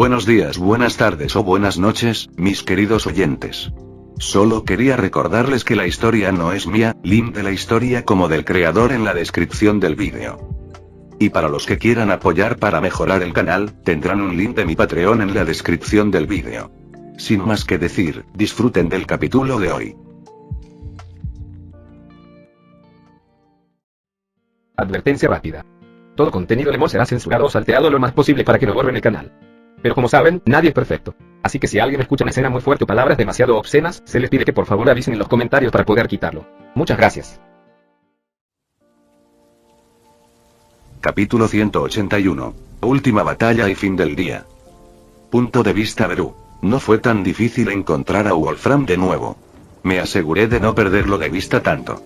Buenos días, buenas tardes o buenas noches, mis queridos oyentes. Solo quería recordarles que la historia no es mía, link de la historia como del creador en la descripción del vídeo. Y para los que quieran apoyar para mejorar el canal, tendrán un link de mi Patreon en la descripción del vídeo. Sin más que decir, disfruten del capítulo de hoy. Advertencia rápida. Todo contenido de Mo será censurado o salteado lo más posible para que no borren el canal. Pero como saben, nadie es perfecto. Así que si alguien escucha una escena muy fuerte o palabras demasiado obscenas, se les pide que por favor avisen en los comentarios para poder quitarlo. Muchas gracias. Capítulo 181. Última batalla y fin del día. Punto de vista Beru. No fue tan difícil encontrar a Wolfram de nuevo. Me aseguré de no perderlo de vista tanto.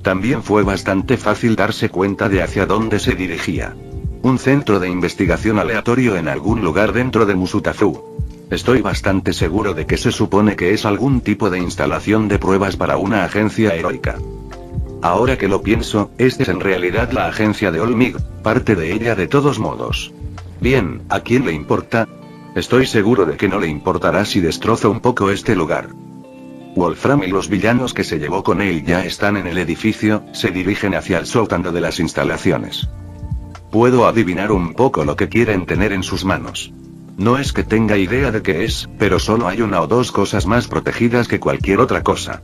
También fue bastante fácil darse cuenta de hacia dónde se dirigía. Un centro de investigación aleatorio en algún lugar dentro de Musutafu. Estoy bastante seguro de que se supone que es algún tipo de instalación de pruebas para una agencia heroica. Ahora que lo pienso, esta es en realidad la agencia de Olmig, parte de ella de todos modos. Bien, ¿a quién le importa? Estoy seguro de que no le importará si destrozo un poco este lugar. Wolfram y los villanos que se llevó con él ya están en el edificio, se dirigen hacia el sótano de las instalaciones. Puedo adivinar un poco lo que quieren tener en sus manos. No es que tenga idea de qué es, pero solo hay una o dos cosas más protegidas que cualquier otra cosa.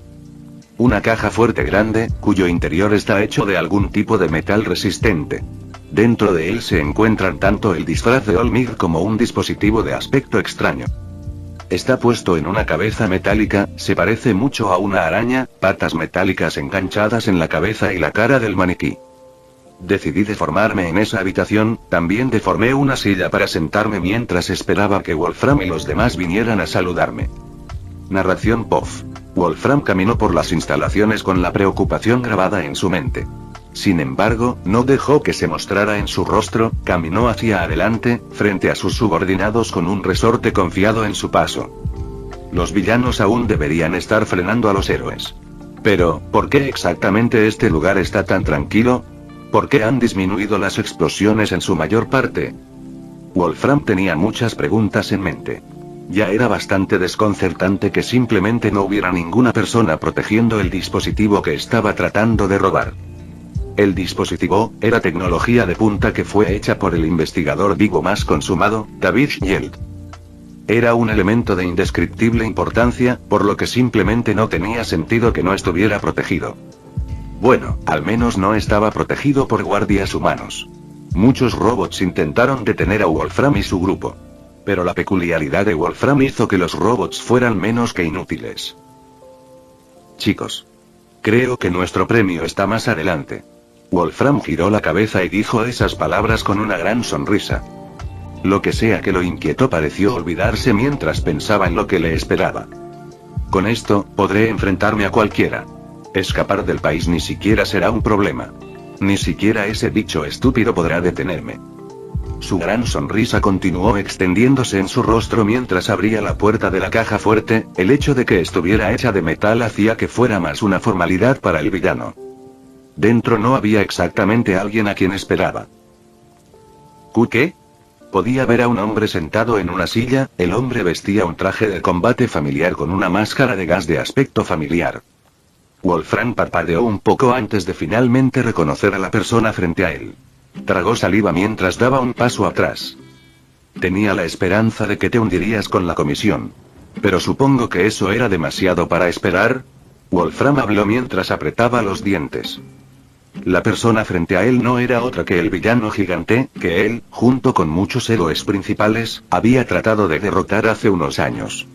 Una caja fuerte grande, cuyo interior está hecho de algún tipo de metal resistente. Dentro de él se encuentran tanto el disfraz de Olmig como un dispositivo de aspecto extraño. Está puesto en una cabeza metálica, se parece mucho a una araña, patas metálicas enganchadas en la cabeza y la cara del maniquí. Decidí deformarme en esa habitación, también deformé una silla para sentarme mientras esperaba que Wolfram y los demás vinieran a saludarme. Narración POV. Wolfram caminó por las instalaciones con la preocupación grabada en su mente. Sin embargo, no dejó que se mostrara en su rostro, caminó hacia adelante, frente a sus subordinados con un resorte confiado en su paso. Los villanos aún deberían estar frenando a los héroes. Pero, ¿por qué exactamente este lugar está tan tranquilo? ¿Por qué han disminuido las explosiones en su mayor parte? Wolfram tenía muchas preguntas en mente. Ya era bastante desconcertante que simplemente no hubiera ninguna persona protegiendo el dispositivo que estaba tratando de robar. El dispositivo era tecnología de punta que fue hecha por el investigador vivo más consumado, David Yeld. Era un elemento de indescriptible importancia, por lo que simplemente no tenía sentido que no estuviera protegido. Bueno, al menos no estaba protegido por guardias humanos. Muchos robots intentaron detener a Wolfram y su grupo. Pero la peculiaridad de Wolfram hizo que los robots fueran menos que inútiles. Chicos. Creo que nuestro premio está más adelante. Wolfram giró la cabeza y dijo esas palabras con una gran sonrisa. Lo que sea que lo inquietó pareció olvidarse mientras pensaba en lo que le esperaba. Con esto, podré enfrentarme a cualquiera. Escapar del país ni siquiera será un problema. Ni siquiera ese bicho estúpido podrá detenerme. Su gran sonrisa continuó extendiéndose en su rostro mientras abría la puerta de la caja fuerte, el hecho de que estuviera hecha de metal hacía que fuera más una formalidad para el villano. Dentro no había exactamente alguien a quien esperaba. ¿Qué? Podía ver a un hombre sentado en una silla, el hombre vestía un traje de combate familiar con una máscara de gas de aspecto familiar. Wolfram parpadeó un poco antes de finalmente reconocer a la persona frente a él. Tragó saliva mientras daba un paso atrás. Tenía la esperanza de que te hundirías con la comisión. Pero supongo que eso era demasiado para esperar. Wolfram habló mientras apretaba los dientes. La persona frente a él no era otra que el villano gigante, que él, junto con muchos héroes principales, había tratado de derrotar hace unos años.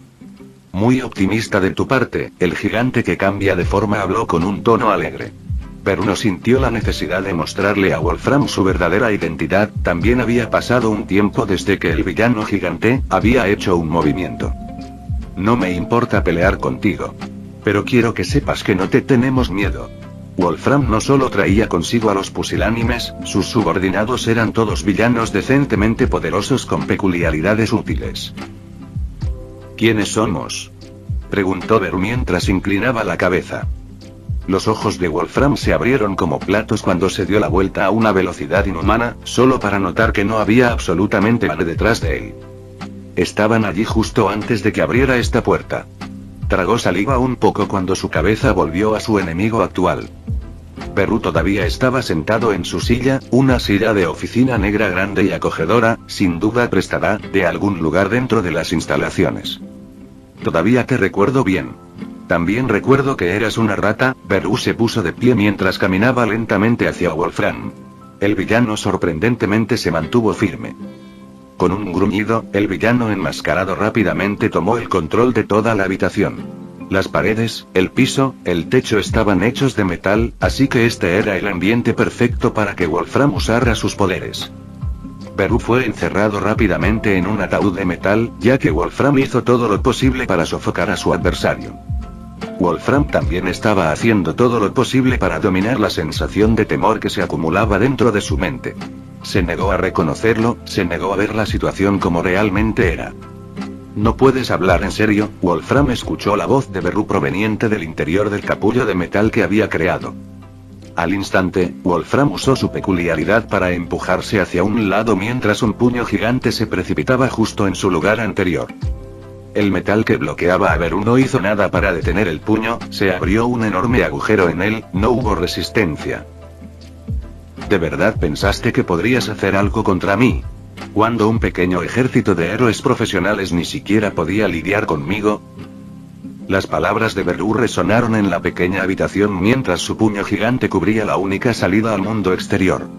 Muy optimista de tu parte, el gigante que cambia de forma habló con un tono alegre. Pero no sintió la necesidad de mostrarle a Wolfram su verdadera identidad, también había pasado un tiempo desde que el villano gigante había hecho un movimiento. No me importa pelear contigo. Pero quiero que sepas que no te tenemos miedo. Wolfram no solo traía consigo a los pusilánimes, sus subordinados eran todos villanos decentemente poderosos con peculiaridades útiles. ¿Quiénes somos? Preguntó Beru mientras inclinaba la cabeza. Los ojos de Wolfram se abrieron como platos cuando se dio la vuelta a una velocidad inhumana, solo para notar que no había absolutamente nadie detrás de él. Estaban allí justo antes de que abriera esta puerta. Tragó saliva un poco cuando su cabeza volvió a su enemigo actual. Beru todavía estaba sentado en su silla, una silla de oficina negra grande y acogedora, sin duda prestada, de algún lugar dentro de las instalaciones. Todavía te recuerdo bien. También recuerdo que eras una rata. Beru se puso de pie mientras caminaba lentamente hacia Wolfram. El villano sorprendentemente se mantuvo firme. Con un gruñido, el villano enmascarado rápidamente tomó el control de toda la habitación. Las paredes, el piso, el techo estaban hechos de metal, así que este era el ambiente perfecto para que Wolfram usara sus poderes. Beru fue encerrado rápidamente en un ataúd de metal, ya que Wolfram hizo todo lo posible para sofocar a su adversario. Wolfram también estaba haciendo todo lo posible para dominar la sensación de temor que se acumulaba dentro de su mente. Se negó a reconocerlo, se negó a ver la situación como realmente era. ¿No puedes hablar en serio? Wolfram escuchó la voz de Beru proveniente del interior del capullo de metal que había creado. Al instante, Wolfram usó su peculiaridad para empujarse hacia un lado mientras un puño gigante se precipitaba justo en su lugar anterior. El metal que bloqueaba a Beru no hizo nada para detener el puño, se abrió un enorme agujero en él, no hubo resistencia. ¿De verdad pensaste que podrías hacer algo contra mí? Cuando un pequeño ejército de héroes profesionales ni siquiera podía lidiar conmigo. Las palabras de Beru resonaron en la pequeña habitación mientras su puño gigante cubría la única salida al mundo exterior.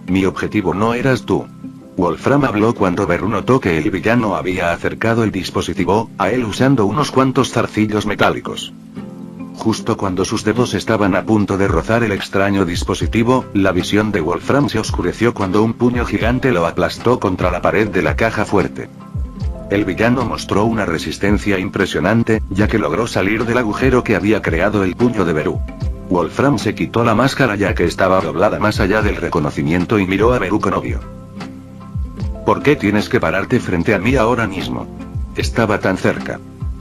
Mi objetivo no eras tú. Wolfram habló cuando Beru notó que el villano había acercado el dispositivo a él usando unos cuantos zarcillos metálicos. Justo cuando sus dedos estaban a punto de rozar el extraño dispositivo, la visión de Wolfram se oscureció cuando un puño gigante lo aplastó contra la pared de la caja fuerte. El villano mostró una resistencia impresionante, ya que logró salir del agujero que había creado el puño de Beru. Wolfram se quitó la máscara ya que estaba doblada más allá del reconocimiento y miró a Beru con odio. ¿Por qué tienes que pararte frente a mí ahora mismo? Estaba tan cerca.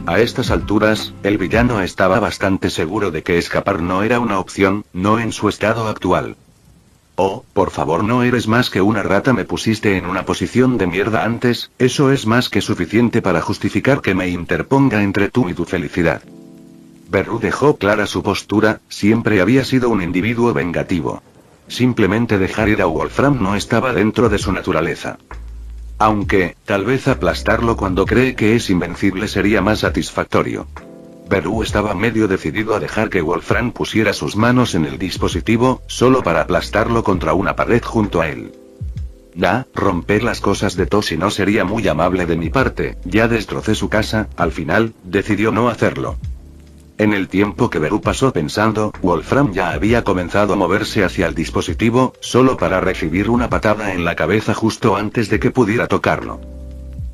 A estas alturas, el villano estaba bastante seguro de que escapar no era una opción, no en su estado actual. Oh, por favor, no eres más que una rata. Me pusiste en una posición de mierda antes, eso es más que suficiente para justificar que me interponga entre tú y tu felicidad. Beru dejó clara su postura, siempre había sido un individuo vengativo. Simplemente dejar ir a Wolfram no estaba dentro de su naturaleza. Aunque, tal vez aplastarlo cuando cree que es invencible sería más satisfactorio. Beru estaba medio decidido a dejar que Wolfram pusiera sus manos en el dispositivo, solo para aplastarlo contra una pared junto a él. Romper las cosas de Toshi no sería muy amable de mi parte, ya destrocé su casa. Al final, decidió no hacerlo. En el tiempo que Beru pasó pensando, Wolfram ya había comenzado a moverse hacia el dispositivo, solo para recibir una patada en la cabeza justo antes de que pudiera tocarlo.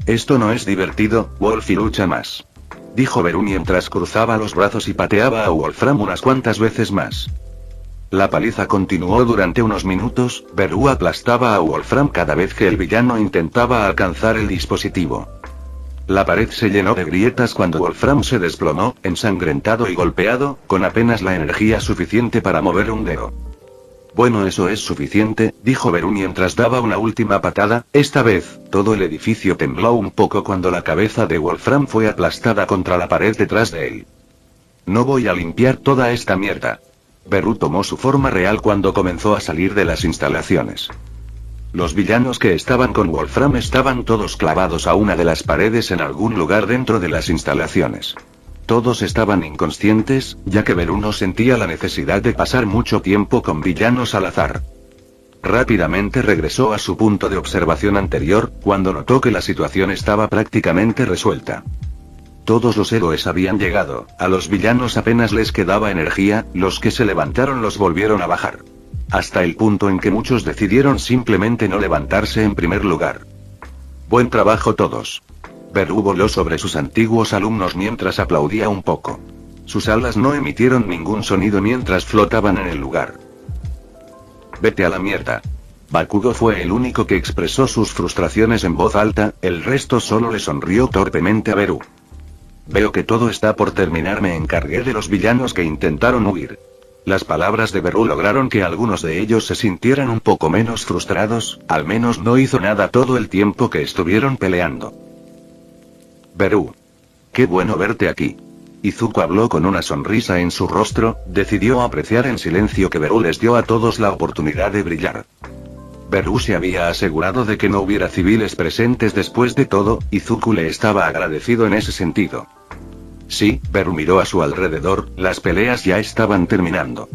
Esto no es divertido, Wolfie lucha más. Dijo Beru mientras cruzaba los brazos y pateaba a Wolfram unas cuantas veces más. La paliza continuó durante unos minutos. Beru aplastaba a Wolfram cada vez que el villano intentaba alcanzar el dispositivo. La pared se llenó de grietas cuando Wolfram se desplomó, ensangrentado y golpeado, con apenas la energía suficiente para mover un dedo. Bueno, eso es suficiente, dijo Beru mientras daba una última patada. Esta vez, todo el edificio tembló un poco cuando la cabeza de Wolfram fue aplastada contra la pared detrás de él. No voy a limpiar toda esta mierda. Beru tomó su forma real cuando comenzó a salir de las instalaciones. Los villanos que estaban con Wolfram estaban todos clavados a una de las paredes en algún lugar dentro de las instalaciones. Todos estaban inconscientes, ya que Beru no sentía la necesidad de pasar mucho tiempo con villanos al azar. Rápidamente regresó a su punto de observación anterior, cuando notó que la situación estaba prácticamente resuelta. Todos los héroes habían llegado, a los villanos apenas les quedaba energía, los que se levantaron los volvieron a bajar. Hasta el punto en que muchos decidieron simplemente no levantarse en primer lugar. Buen trabajo todos. Beru voló sobre sus antiguos alumnos mientras aplaudía un poco. Sus alas no emitieron ningún sonido mientras flotaban en el lugar. Vete a la mierda. Bakugo fue el único que expresó sus frustraciones en voz alta, el resto solo le sonrió torpemente a Beru. Veo que todo está por terminar. Me encargué de los villanos que intentaron huir. Las palabras de Beru lograron que algunos de ellos se sintieran un poco menos frustrados, al menos no hizo nada todo el tiempo que estuvieron peleando. Beru. Qué bueno verte aquí. Izuku habló con una sonrisa en su rostro, decidió apreciar en silencio que Beru les dio a todos la oportunidad de brillar. Beru se había asegurado de que no hubiera civiles presentes después de todo, Izuku le estaba agradecido en ese sentido. Sí, Beru miró a su alrededor, las peleas ya estaban terminando.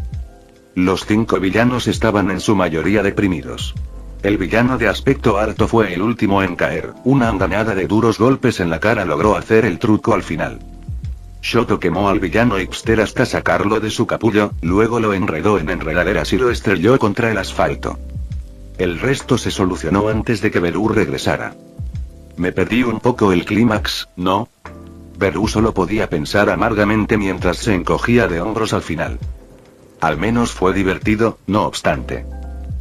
Los 5 villanos estaban en su mayoría deprimidos. El villano de aspecto alto fue el último en caer, una andanada de duros golpes en la cara logró hacer el truco al final. Shoto quemó al villano hipster hasta sacarlo de su capullo, luego lo enredó en enredaderas y lo estrelló contra el asfalto. El resto se solucionó antes de que Beru regresara. Me perdí un poco el clímax, ¿no? Beru solo podía pensar amargamente mientras se encogía de hombros al final. Al menos fue divertido, no obstante.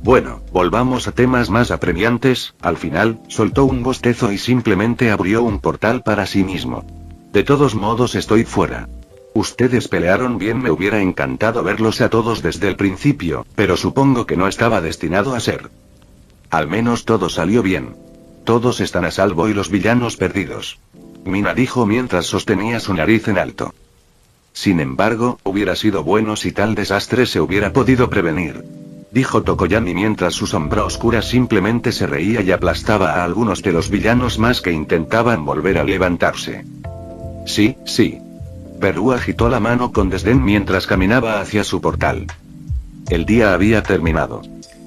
Bueno, volvamos a temas más apremiantes, al final, soltó un bostezo y simplemente abrió un portal para sí mismo. De todos modos estoy fuera. Ustedes pelearon bien, me hubiera encantado verlos a todos desde el principio, pero supongo que no estaba destinado a ser. Al menos todo salió bien. Todos están a salvo y los villanos perdidos. Mina dijo mientras sostenía su nariz en alto. Sin embargo, hubiera sido bueno si tal desastre se hubiera podido prevenir. Dijo Tokoyami mientras su sombra oscura simplemente se reía y aplastaba a algunos de los villanos más que intentaban volver a levantarse. Sí, sí. Beru agitó la mano con desdén mientras caminaba hacia su portal. El día había terminado.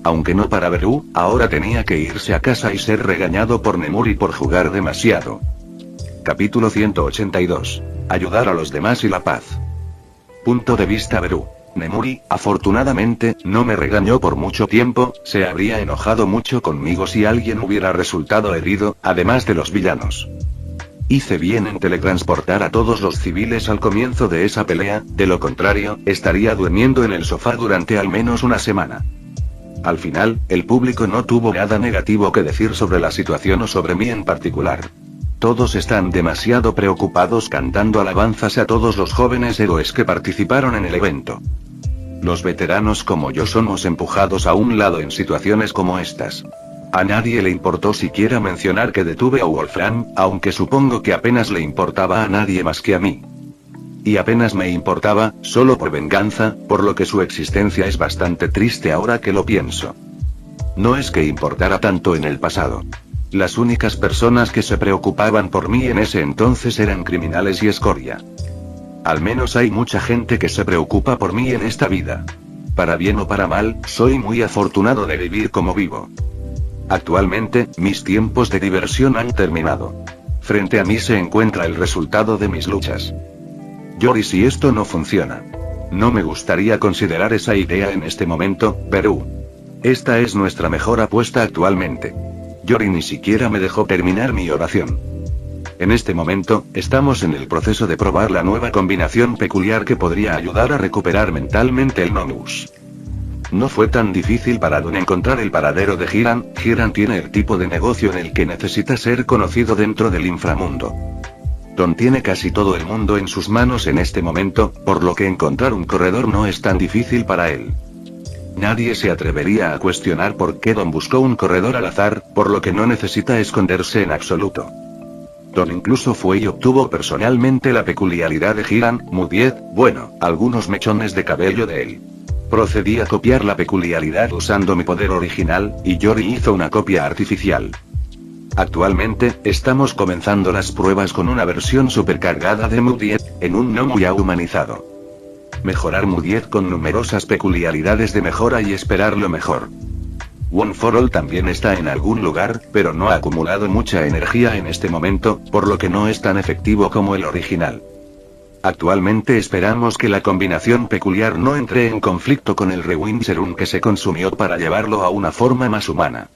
Aunque no para Beru, ahora tenía que irse a casa y ser regañado por Nemuri por jugar demasiado. Capítulo 182. Ayudar a los demás y la paz. Punto de vista Beru. Nemuri, afortunadamente, no me regañó por mucho tiempo, se habría enojado mucho conmigo si alguien hubiera resultado herido, además de los villanos. Hice bien en teletransportar a todos los civiles al comienzo de esa pelea, de lo contrario, estaría durmiendo en el sofá durante al menos una semana. Al final, el público no tuvo nada negativo que decir sobre la situación o sobre mí en particular. Todos están demasiado preocupados cantando alabanzas a todos los jóvenes héroes que participaron en el evento. Los veteranos como yo somos empujados a un lado en situaciones como estas. A nadie le importó siquiera mencionar que detuve a Wolfram, aunque supongo que apenas le importaba a nadie más que a mí. Y apenas me importaba, solo por venganza, por lo que su existencia es bastante triste ahora que lo pienso. No es que importara tanto en el pasado. Las únicas personas que se preocupaban por mí en ese entonces eran criminales y escoria. Al menos hay mucha gente que se preocupa por mí en esta vida. Para bien o para mal, soy muy afortunado de vivir como vivo. Actualmente, mis tiempos de diversión han terminado. Frente a mí se encuentra el resultado de mis luchas. Yori, si esto no funciona. No me gustaría considerar esa idea en este momento, Beru. Esta es nuestra mejor apuesta actualmente. Yori ni siquiera me dejó terminar mi oración. En este momento, estamos en el proceso de probar la nueva combinación peculiar que podría ayudar a recuperar mentalmente el Nonus. No fue tan difícil para Don encontrar el paradero de Hiran. Hiran tiene el tipo de negocio en el que necesita ser conocido dentro del inframundo. Don tiene casi todo el mundo en sus manos en este momento, por lo que encontrar un corredor no es tan difícil para él. Nadie se atrevería a cuestionar por qué Don buscó un corredor al azar, por lo que no necesita esconderse en absoluto. Don incluso fue y obtuvo personalmente la peculiaridad de Hiran, Mudiet, bueno, algunos mechones de cabello de él. Procedí a copiar la peculiaridad usando mi poder original, y Yori hizo una copia artificial. Actualmente, estamos comenzando las pruebas con una versión supercargada de Mudiet, en un Nomu ya humanizado. Mejorar Mudiet con numerosas peculiaridades de mejora y esperar lo mejor. One for All también está en algún lugar, pero no ha acumulado mucha energía en este momento, por lo que no es tan efectivo como el original. Actualmente esperamos que la combinación peculiar no entre en conflicto con el Rewind Serum que se consumió para llevarlo a una forma más humana.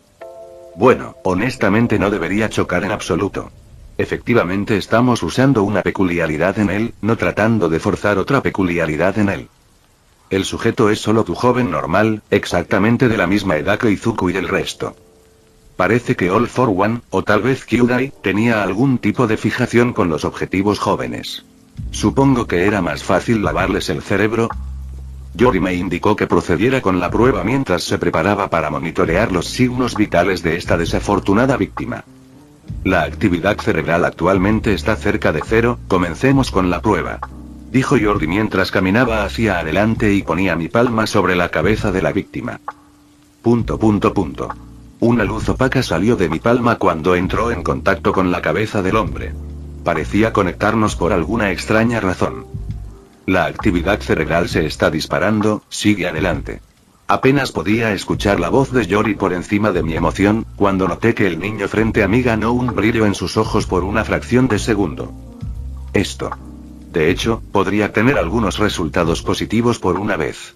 Bueno, honestamente no debería chocar en absoluto. Efectivamente estamos usando una peculiaridad en él, no tratando de forzar otra peculiaridad en él. El sujeto es solo tu joven normal, exactamente de la misma edad que Izuku y el resto. Parece que All for One, o tal vez Kyudai, tenía algún tipo de fijación con los objetivos jóvenes. Supongo que era más fácil lavarles el cerebro. Yori me indicó que procediera con la prueba mientras se preparaba para monitorear los signos vitales de esta desafortunada víctima. La actividad cerebral actualmente está cerca de cero, comencemos con la prueba. Dijo Yori mientras caminaba hacia adelante y ponía mi palma sobre la cabeza de la víctima. Una luz opaca salió de mi palma cuando entró en contacto con la cabeza del hombre. Parecía conectarnos por alguna extraña razón. La actividad cerebral se está disparando, sigue adelante. Apenas podía escuchar la voz de Yori por encima de mi emoción, cuando noté que el niño frente a mí ganó un brillo en sus ojos por una fracción de segundo. Esto. De hecho, podría tener algunos resultados positivos por una vez.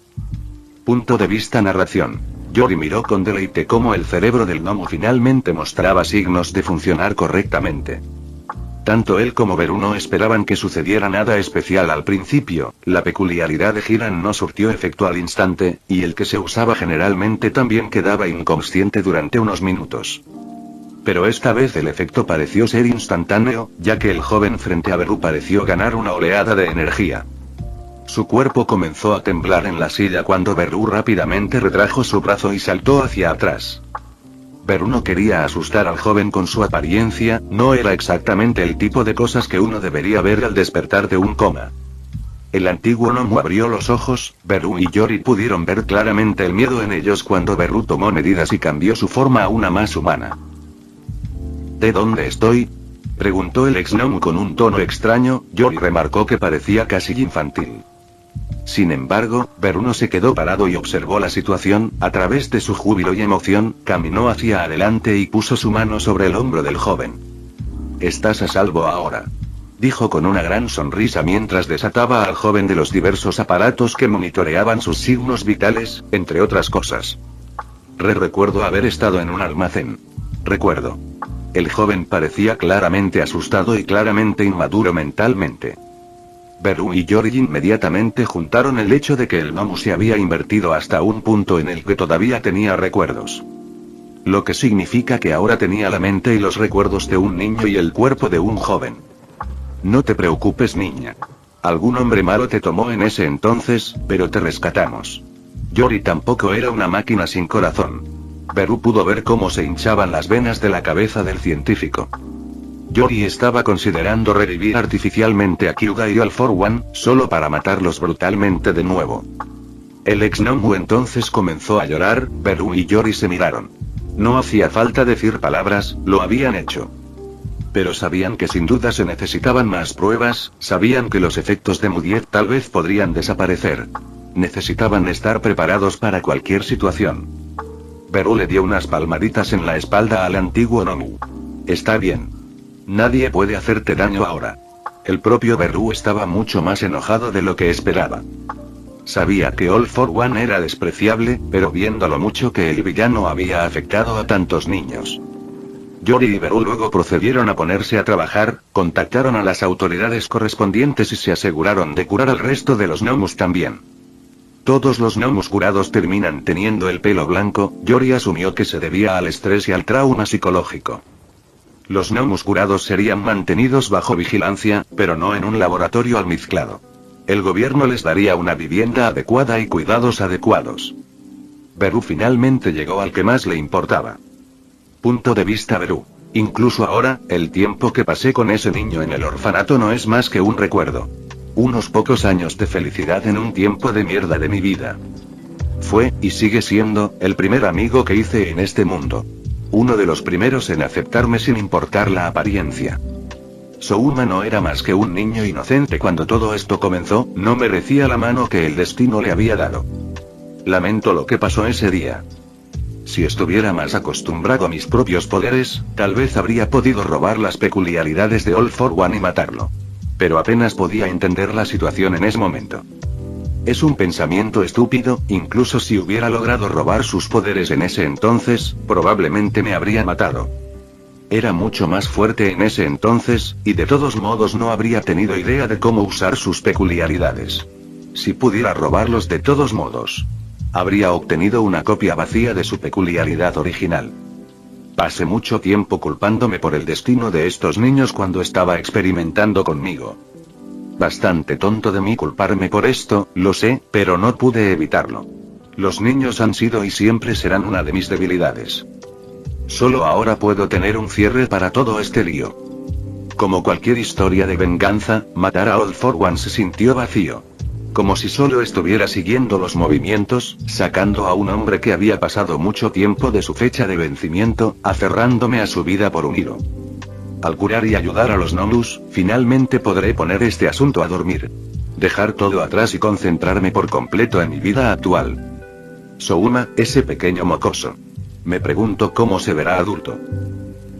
Punto de vista narración. Yori miró con deleite cómo el cerebro del gnomo finalmente mostraba signos de funcionar correctamente. Tanto él como Beru no esperaban que sucediera nada especial al principio, la peculiaridad de Hiran no surtió efecto al instante, y el que se usaba generalmente también quedaba inconsciente durante unos minutos. Pero esta vez el efecto pareció ser instantáneo, ya que el joven frente a Beru pareció ganar una oleada de energía. Su cuerpo comenzó a temblar en la silla cuando Beru rápidamente retrajo su brazo y saltó hacia atrás. Beru no quería asustar al joven con su apariencia, no era exactamente el tipo de cosas que uno debería ver al despertar de un coma. El antiguo gnomo abrió los ojos, Beru y Yori pudieron ver claramente el miedo en ellos cuando Beru tomó medidas y cambió su forma a una más humana. ¿De dónde estoy?, preguntó el ex gnomo con un tono extraño. Yori remarcó que parecía casi infantil. Sin embargo, Beru no se quedó parado y observó la situación, a través de su júbilo y emoción, caminó hacia adelante y puso su mano sobre el hombro del joven. «Estás a salvo ahora», dijo con una gran sonrisa mientras desataba al joven de los diversos aparatos que monitoreaban sus signos vitales, entre otras cosas. Recuerdo haber estado en un almacén. Recuerdo. El joven parecía claramente asustado y claramente inmaduro mentalmente. Beru y Yori inmediatamente juntaron el hecho de que el gnomo se había invertido hasta un punto en el que todavía tenía recuerdos. Lo que significa que ahora tenía la mente y los recuerdos de un niño y el cuerpo de un joven. No te preocupes, niña. Algún hombre malo te tomó en ese entonces, pero te rescatamos. Yori tampoco era una máquina sin corazón. Beru pudo ver cómo se hinchaban las venas de la cabeza del científico. Yori estaba considerando revivir artificialmente a Kyuga y All for One, solo para matarlos brutalmente de nuevo. El ex gnomo entonces comenzó a llorar, Beru y Yori se miraron. No hacía falta decir palabras, lo habían hecho. Pero sabían que sin duda se necesitaban más pruebas, sabían que los efectos de Mudiet tal vez podrían desaparecer. Necesitaban estar preparados para cualquier situación. Beru le dio unas palmaditas en la espalda al antiguo gnomo. Está bien. Nadie puede hacerte daño ahora. El propio Beru estaba mucho más enojado de lo que esperaba. Sabía que All for One era despreciable, pero viendo lo mucho que el villano había afectado a tantos niños. Yori y Beru luego procedieron a ponerse a trabajar, contactaron a las autoridades correspondientes y se aseguraron de curar al resto de los gnomos también. Todos los gnomos curados terminan teniendo el pelo blanco. Yori asumió que se debía al estrés y al trauma psicológico. Los gnomos curados serían mantenidos bajo vigilancia, pero no en un laboratorio almizclado. El gobierno les daría una vivienda adecuada y cuidados adecuados. Beru finalmente llegó al que más le importaba. Punto de vista Beru. Incluso ahora, el tiempo que pasé con ese niño en el orfanato no es más que un recuerdo. Unos pocos años de felicidad en un tiempo de mierda de mi vida. Fue, y sigue siendo, el primer amigo que hice en este mundo. Uno de los primeros en aceptarme sin importar la apariencia. Souma no era más que un niño inocente cuando todo esto comenzó, no merecía la mano que el destino le había dado. Lamento lo que pasó ese día. Si estuviera más acostumbrado a mis propios poderes, tal vez habría podido robar las peculiaridades de All for One y matarlo. Pero apenas podía entender la situación en ese momento. Es un pensamiento estúpido, incluso si hubiera logrado robar sus poderes en ese entonces, probablemente me habría matado. Era mucho más fuerte en ese entonces, y de todos modos no habría tenido idea de cómo usar sus peculiaridades. Si pudiera robarlos de todos modos, habría obtenido una copia vacía de su peculiaridad original. Pasé mucho tiempo culpándome por el destino de estos niños cuando estaba experimentando conmigo. Bastante tonto de mí culparme por esto, lo sé, pero no pude evitarlo. Los niños han sido y siempre serán una de mis debilidades. Solo ahora puedo tener un cierre para todo este lío. Como cualquier historia de venganza, matar a All For One se sintió vacío. Como si solo estuviera siguiendo los movimientos, sacando a un hombre que había pasado mucho tiempo de su fecha de vencimiento, aferrándome a su vida por un hilo. Al curar y ayudar a los Nomus, finalmente podré poner este asunto a dormir. Dejar todo atrás y concentrarme por completo en mi vida actual. Souma, ese pequeño mocoso. Me pregunto cómo se verá adulto.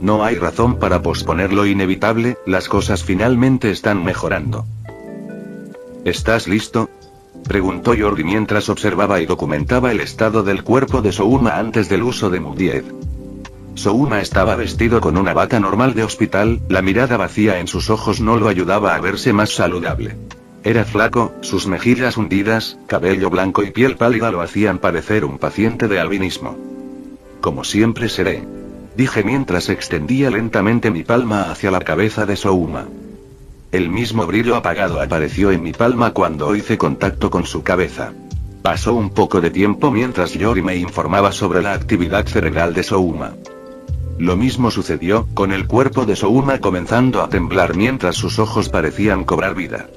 No hay razón para posponer lo inevitable, las cosas finalmente están mejorando. ¿Estás listo?, preguntó Jordi mientras observaba y documentaba el estado del cuerpo de Souma antes del uso de Mu-10. Souma estaba vestido con una bata normal de hospital, la mirada vacía en sus ojos no lo ayudaba a verse más saludable. Era flaco, sus mejillas hundidas, cabello blanco y piel pálida lo hacían parecer un paciente de albinismo. Como siempre seré, dije mientras extendía lentamente mi palma hacia la cabeza de Souma. El mismo brillo apagado apareció en mi palma cuando hice contacto con su cabeza. Pasó un poco de tiempo mientras Yori me informaba sobre la actividad cerebral de Souma. Lo mismo sucedió, con el cuerpo de Souma comenzando a temblar mientras sus ojos parecían cobrar vida.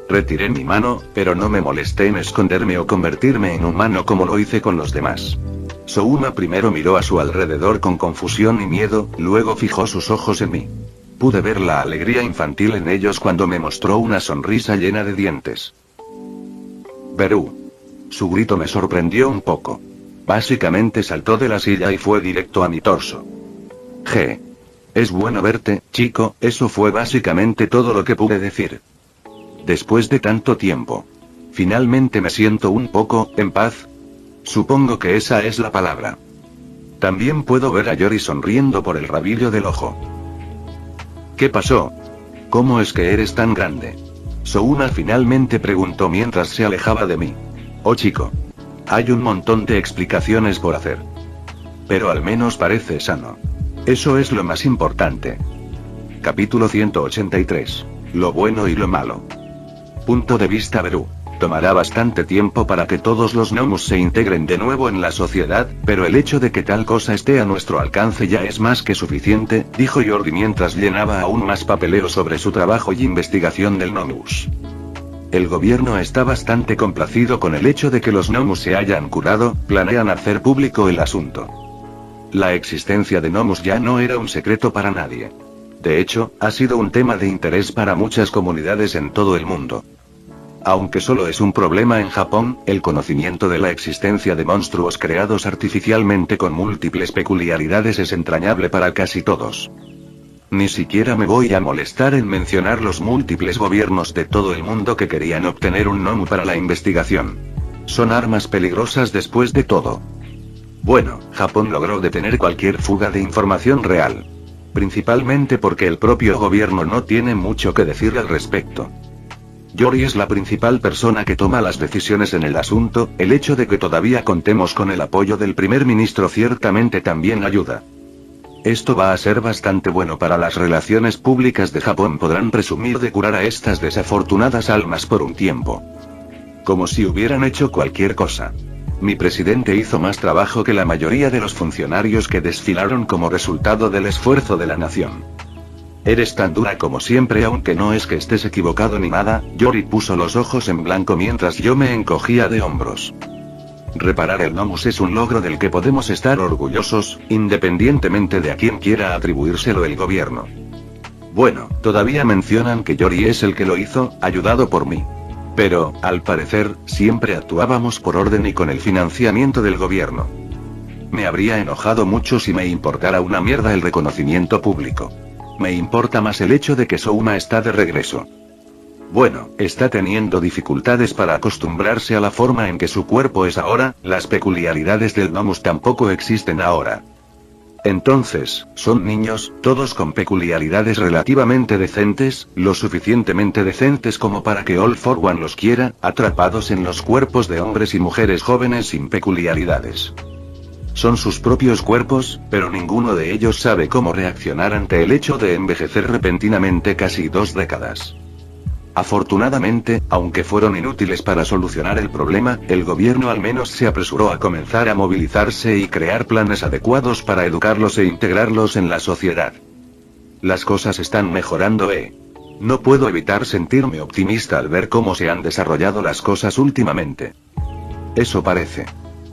Retiré mi mano, pero no me molesté en esconderme o convertirme en humano como lo hice con los demás. Souma primero miró a su alrededor con confusión y miedo, luego fijó sus ojos en mí. Pude ver la alegría infantil en ellos cuando me mostró una sonrisa llena de dientes. Beru. Su grito me sorprendió un poco. Básicamente saltó de la silla y fue directo a mi torso. Es bueno verte, chico, eso fue básicamente todo lo que pude decir. Después de tanto tiempo. Finalmente me siento un poco, en paz. Supongo que esa es la palabra. También puedo ver a Yori sonriendo por el rabillo del ojo. ¿Qué pasó? ¿Cómo es que eres tan grande? Souma finalmente preguntó mientras se alejaba de mí. Oh chico. Hay un montón de explicaciones por hacer. Pero al menos parece sano. Eso es lo más importante. Capítulo 183. Lo bueno y lo malo. Punto de vista Beru. Tomará bastante tiempo para que todos los Nomus se integren de nuevo en la sociedad, pero el hecho de que tal cosa esté a nuestro alcance ya es más que suficiente, dijo Jordi mientras llenaba aún más papeleo sobre su trabajo y investigación del Nomus. El gobierno está bastante complacido con el hecho de que los Nomus se hayan curado, planean hacer público el asunto. La existencia de Nomus ya no era un secreto para nadie. De hecho, ha sido un tema de interés para muchas comunidades en todo el mundo. Aunque solo es un problema en Japón, el conocimiento de la existencia de monstruos creados artificialmente con múltiples peculiaridades es entrañable para casi todos. Ni siquiera me voy a molestar en mencionar los múltiples gobiernos de todo el mundo que querían obtener un Nomu para la investigación. Son armas peligrosas después de todo. Bueno, Japón logró detener cualquier fuga de información real. Principalmente porque el propio gobierno no tiene mucho que decir al respecto. Yori es la principal persona que toma las decisiones en el asunto, el hecho de que todavía contemos con el apoyo del primer ministro ciertamente también ayuda. Esto va a ser bastante bueno para las relaciones públicas de Japón, podrán presumir de curar a estas desafortunadas almas por un tiempo. Como si hubieran hecho cualquier cosa. Mi presidente hizo más trabajo que la mayoría de los funcionarios que desfilaron como resultado del esfuerzo de la nación. Eres tan dura como siempre, aunque no es que estés equivocado ni nada. Yori puso los ojos en blanco mientras yo me encogía de hombros. Reparar el Nomus es un logro del que podemos estar orgullosos, independientemente de a quién quiera atribuírselo el gobierno. Bueno, todavía mencionan que Yori es el que lo hizo, ayudado por mí. Pero, al parecer, siempre actuábamos por orden y con el financiamiento del gobierno. Me habría enojado mucho si me importara una mierda el reconocimiento público. Me importa más el hecho de que Souma está de regreso. Bueno, está teniendo dificultades para acostumbrarse a la forma en que su cuerpo es ahora, las peculiaridades del Nomus tampoco existen ahora. Entonces, son niños, todos con peculiaridades relativamente decentes, lo suficientemente decentes como para que All For One los quiera, atrapados en los cuerpos de hombres y mujeres jóvenes sin peculiaridades. Son sus propios cuerpos, pero ninguno de ellos sabe cómo reaccionar ante el hecho de envejecer repentinamente casi 2 décadas. Afortunadamente, aunque fueron inútiles para solucionar el problema, el gobierno al menos se apresuró a comenzar a movilizarse y crear planes adecuados para educarlos e integrarlos en la sociedad. Las cosas están mejorando, No puedo evitar sentirme optimista al ver cómo se han desarrollado las cosas últimamente. Eso parece.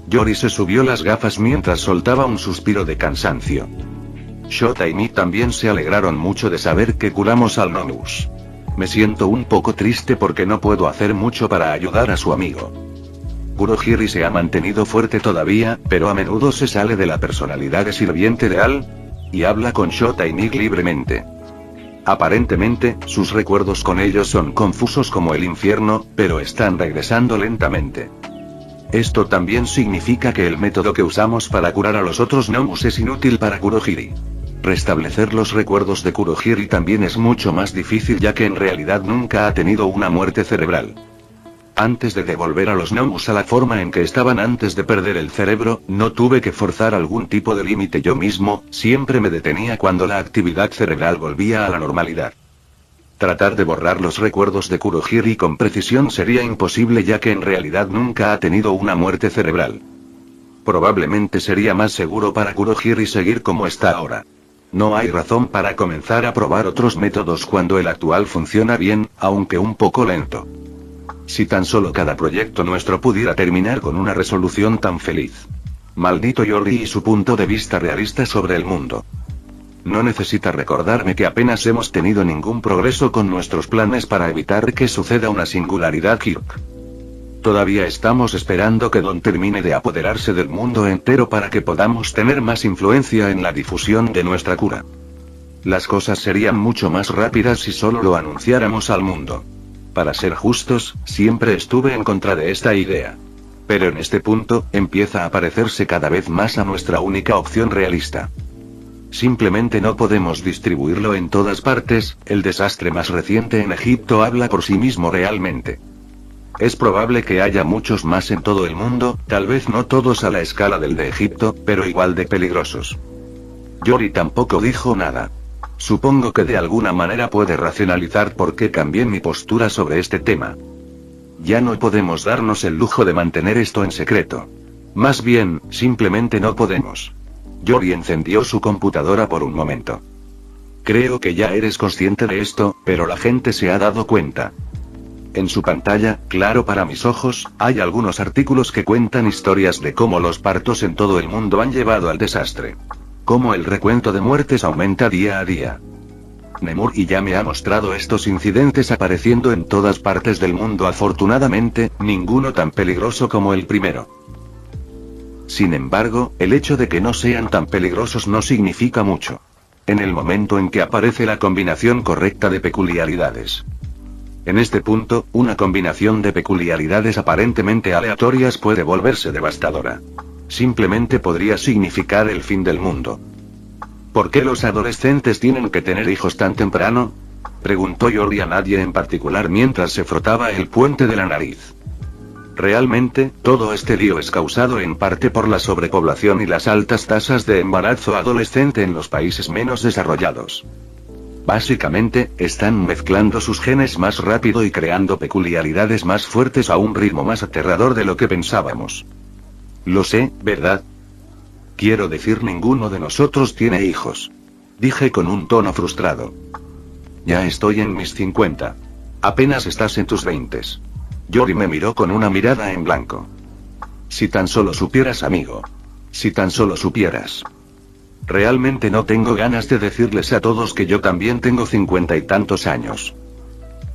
Yori se subió las gafas mientras soltaba un suspiro de cansancio. Shota y Mi también se alegraron mucho de saber que curamos al Nomus. Me siento un poco triste porque no puedo hacer mucho para ayudar a su amigo. Kurohiri se ha mantenido fuerte todavía, pero a menudo se sale de la personalidad de sirviente leal y habla con Shota y Mi libremente. Aparentemente, sus recuerdos con ellos son confusos como el infierno, pero están regresando lentamente. Esto también significa que el método que usamos para curar a los otros Nomus es inútil para Kurohiri. Restablecer los recuerdos de Kurohiri también es mucho más difícil ya que en realidad nunca ha tenido una muerte cerebral. Antes de devolver a los Nomus a la forma en que estaban antes de perder el cerebro, no tuve que forzar algún tipo de límite yo mismo, siempre me detenía cuando la actividad cerebral volvía a la normalidad. Tratar de borrar los recuerdos de Kurohiri con precisión sería imposible ya que en realidad nunca ha tenido una muerte cerebral. Probablemente sería más seguro para Kurohiri seguir como está ahora. No hay razón para comenzar a probar otros métodos cuando el actual funciona bien, aunque un poco lento. Si tan solo cada proyecto nuestro pudiera terminar con una resolución tan feliz. Maldito Yori y su punto de vista realista sobre el mundo. No necesita recordarme que apenas hemos tenido ningún progreso con nuestros planes para evitar que suceda una singularidad Kirk. Todavía estamos esperando que Don termine de apoderarse del mundo entero para que podamos tener más influencia en la difusión de nuestra cura. Las cosas serían mucho más rápidas si solo lo anunciáramos al mundo. Para ser justos, siempre estuve en contra de esta idea. Pero en este punto, empieza a parecerse cada vez más a nuestra única opción realista. Simplemente no podemos distribuirlo en todas partes, el desastre más reciente en Egipto habla por sí mismo realmente. Es probable que haya muchos más en todo el mundo, tal vez no todos a la escala del de Egipto, pero igual de peligrosos. Yori tampoco dijo nada. Supongo que de alguna manera puede racionalizar por qué cambié mi postura sobre este tema. Ya no podemos darnos el lujo de mantener esto en secreto. Más bien, simplemente no podemos. Yori encendió su computadora por un momento. Creo que ya eres consciente de esto, pero la gente se ha dado cuenta. En su pantalla, claro para mis ojos, hay algunos artículos que cuentan historias de cómo los partos en todo el mundo han llevado al desastre. Cómo el recuento de muertes aumenta día a día. Nemur y ya me ha mostrado estos incidentes apareciendo en todas partes del mundo, afortunadamente, ninguno tan peligroso como el primero. Sin embargo, el hecho de que no sean tan peligrosos no significa mucho. En el momento en que aparece la combinación correcta de peculiaridades. En este punto, una combinación de peculiaridades aparentemente aleatorias puede volverse devastadora. Simplemente podría significar el fin del mundo. ¿Por qué los adolescentes tienen que tener hijos tan temprano?, preguntó Yori a nadie en particular mientras se frotaba el puente de la nariz. Realmente, todo este lío es causado en parte por la sobrepoblación y las altas tasas de embarazo adolescente en los países menos desarrollados. Básicamente, están mezclando sus genes más rápido y creando peculiaridades más fuertes a un ritmo más aterrador de lo que pensábamos. Lo sé, ¿verdad? Quiero decir, ninguno de nosotros tiene hijos. Dije con un tono frustrado. Ya estoy en mis 50. Apenas estás en tus 20s. Yori me miró con una mirada en blanco. Si tan solo supieras, amigo. Si tan solo supieras. Realmente no tengo ganas de decirles a todos que yo también tengo 50 y tantos años.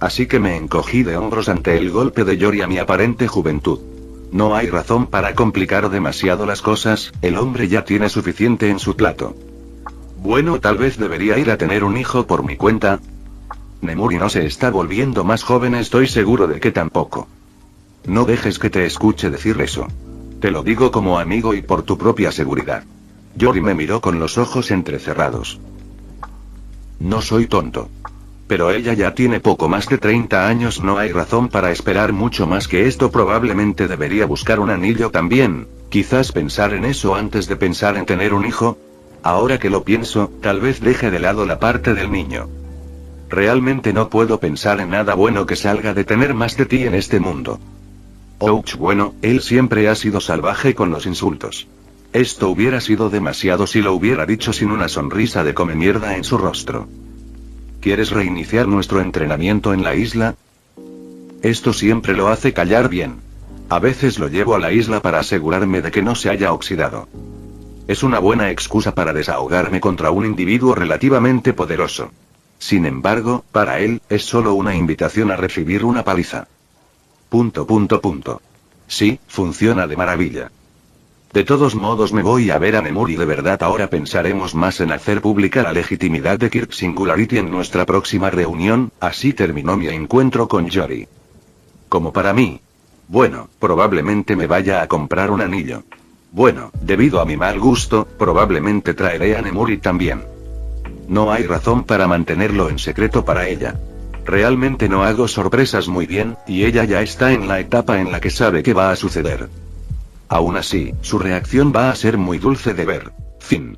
Así que me encogí de hombros ante el golpe de Yori a mi aparente juventud. No hay razón para complicar demasiado las cosas, el hombre ya tiene suficiente en su plato. Bueno, tal vez debería ir a tener un hijo por mi cuenta. Nemuri no se está volviendo más joven, estoy seguro de que tampoco. No dejes que te escuche decir eso. Te lo digo como amigo y por tu propia seguridad. Yori me miró con los ojos entrecerrados. No soy tonto. Pero ella ya tiene poco más de 30 años, no hay razón para esperar mucho más que esto. Probablemente debería buscar un anillo también, quizás pensar en eso antes de pensar en tener un hijo. Ahora que lo pienso, tal vez deje de lado la parte del niño. Realmente no puedo pensar en nada bueno que salga de tener más de ti en este mundo. Ouch, bueno, él siempre ha sido salvaje con los insultos. Esto hubiera sido demasiado si lo hubiera dicho sin una sonrisa de come mierda en su rostro. ¿Quieres reiniciar nuestro entrenamiento en la isla? Esto siempre lo hace callar bien. A veces lo llevo a la isla para asegurarme de que no se haya oxidado. Es una buena excusa para desahogarme contra un individuo relativamente poderoso. Sin embargo, para él, es solo una invitación a recibir una paliza. ... Sí, funciona de maravilla. De todos modos me voy a ver a Nemur y de verdad ahora pensaremos más en hacer pública la legitimidad de Kirk Singularity en nuestra próxima reunión. Así terminó mi encuentro con Jory. Como para mí. Bueno, probablemente me vaya a comprar un anillo. Bueno, debido a mi mal gusto, probablemente traeré a Nemuri también. No hay razón para mantenerlo en secreto para ella. Realmente no hago sorpresas muy bien, y ella ya está en la etapa en la que sabe qué va a suceder. Aún así, su reacción va a ser muy dulce de ver. Fin.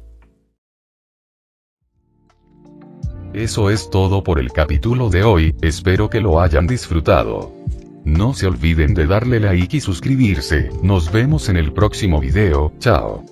Eso es todo por el capítulo de hoy, espero que lo hayan disfrutado. No se olviden de darle like y suscribirse, nos vemos en el próximo video, chao.